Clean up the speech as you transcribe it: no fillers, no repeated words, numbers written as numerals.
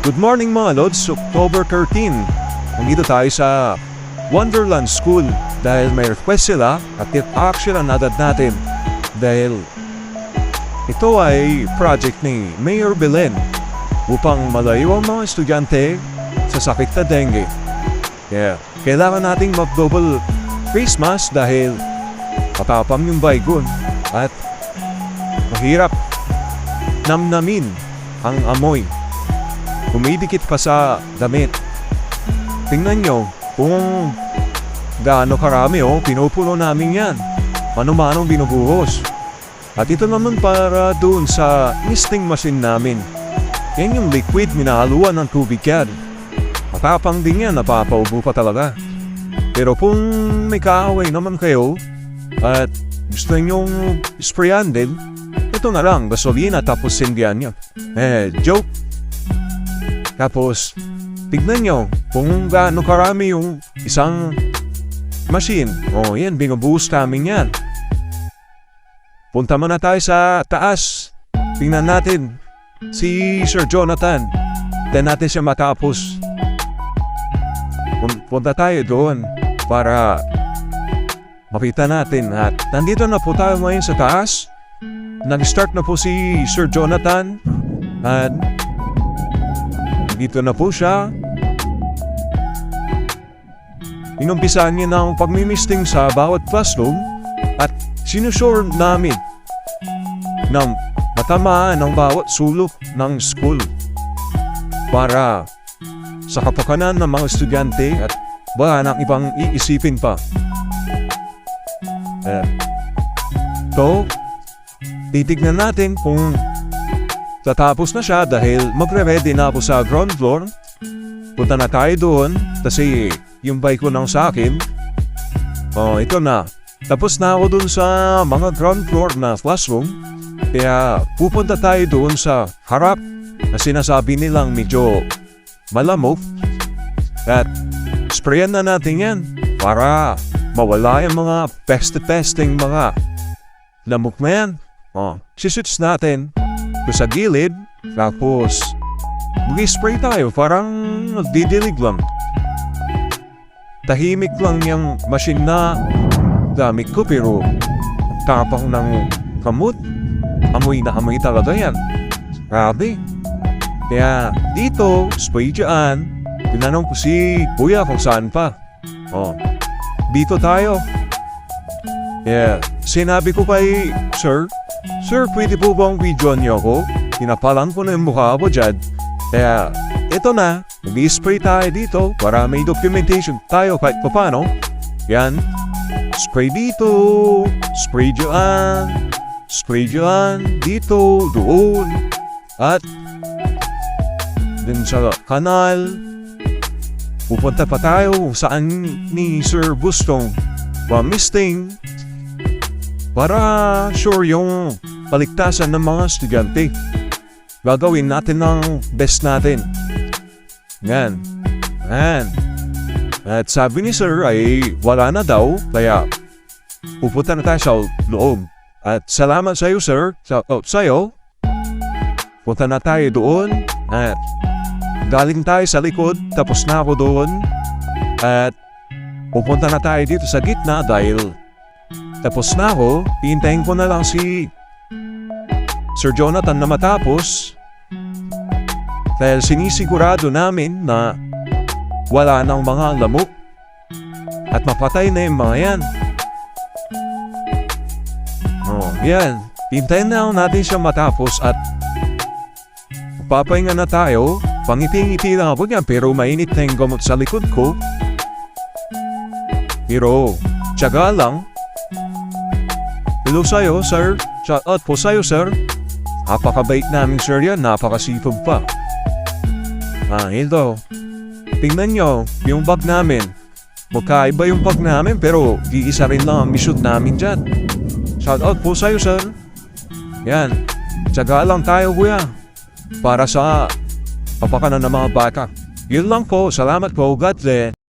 Good morning mga Lods, October 13. Nandito tayo sa Wonderland School dahil may request sila at i-action ang nadat natin dahil ito ay project ni Mayor Belen upang malayo ang mga estudyante sa sakit na dengue. Kaya kailangan nating mag-double face mask dahil patapang yung baygon at mahirap namnamin ang amoy. Kumidikit pa sa damit. Tingnan nyo kung gaano karami pinupuno namin yan. Mano-manong binubuhos. At ito naman para doon sa misting machine namin. Yan yung liquid minahaluan ng tubig yan. Matapang din yan, napapaubo pa talaga. Pero kung may kaaway naman kayo at gusto nyong sprayan din, ito na lang, gasolina tapos sindihan nyo. Joke. Tapos, tignan nyo kung gaano karami yung isang machine. Yan, binubuhos namin yan. Punta muna tayo sa taas. Tingnan natin si Sir Jonathan. Then natin siya matapos. Punta tayo doon para makita natin. At nandito na po tayo ngayon sa taas. Nag-start na po si Sir Jonathan. At dito na po siya. Inumpisahan niya ng pagmimisting sa bawat classroom at sinusure namin ng matamaan ng bawat sulok ng school para sa kapakanan ng mga estudyante at wala nang ibang iisipin pa. So, titignan natin kung tatapos na siya dahil magre-ready na ako sa ground floor. Punta na tayo doon kasi yung bike ko nang sa akin. Ito na. Tapos na ako doon sa mga ground floor na classroom. Kaya pupunta tayo doon sa harap na sinasabi nilang medyo malamok. At sprayan na natin yan para mawala yung mga peste-pesting mga lamok na yan. Siswitch natin sa gilid, tapos mag-spray tayo, parang nagdidilig lang. Tahimik lang yung machine na gamit ko pero tapang ng kamot, amoy na amoy talaga yan. Grabe. Kaya dito, spray dyan, tinanong ko si Kuya kung saan pa. Dito tayo. Kaya sinabi ko kay Sir, pwede po bang video niyo ako? Tinapalan ko na yung mukha ko dyan. Kaya, ito na. Mag-spray tayo dito para may documentation tayo kahit paano. Yan. Spray dito. Spray dyan. Spray dyan. Dito. Doon. At din sa kanal. Pupunta pa tayo kung saan ni Sir gustong pamisting para sure yung paligtasan ng mga estudyante. Gagawin natin ng best natin. Yan. At sabi ni Sir ay wala na daw, kaya pupunta na tayo sa loob. At salamat sa iyo, Sir. Sa'yo. Punta na tayo doon. At galing tayo sa likod, tapos na ako doon. At pupunta na tayo dito sa gitna dahil tapos na ako, hintayin ko na lang si Sir Jonathan na matapos dahil sinisigurado namin na wala nang mga lamok at mapatay na yung mga yan. Yan. Hintayin na lang natin siya matapos at papahinga na tayo. Pangiti-ngiti lang ako niya pero mainit na yung gamot sa likod ko. Pero, tiyaga lang. Hello sa'yo, Sir. Shout out po sa'yo, Sir. Napakabait namin, Sir, yan. Napakasipag pa. Ito. Tingnan nyo, yung bag namin. Magkaiba yung bag namin, pero iisa rin lang ang mission namin dyan. Shout out po sa'yo, Sir. Yan. Tiyaga lang tayo, Kuya. Para sa kapakanan ng mga bata. Yun lang po. Salamat po. God bless.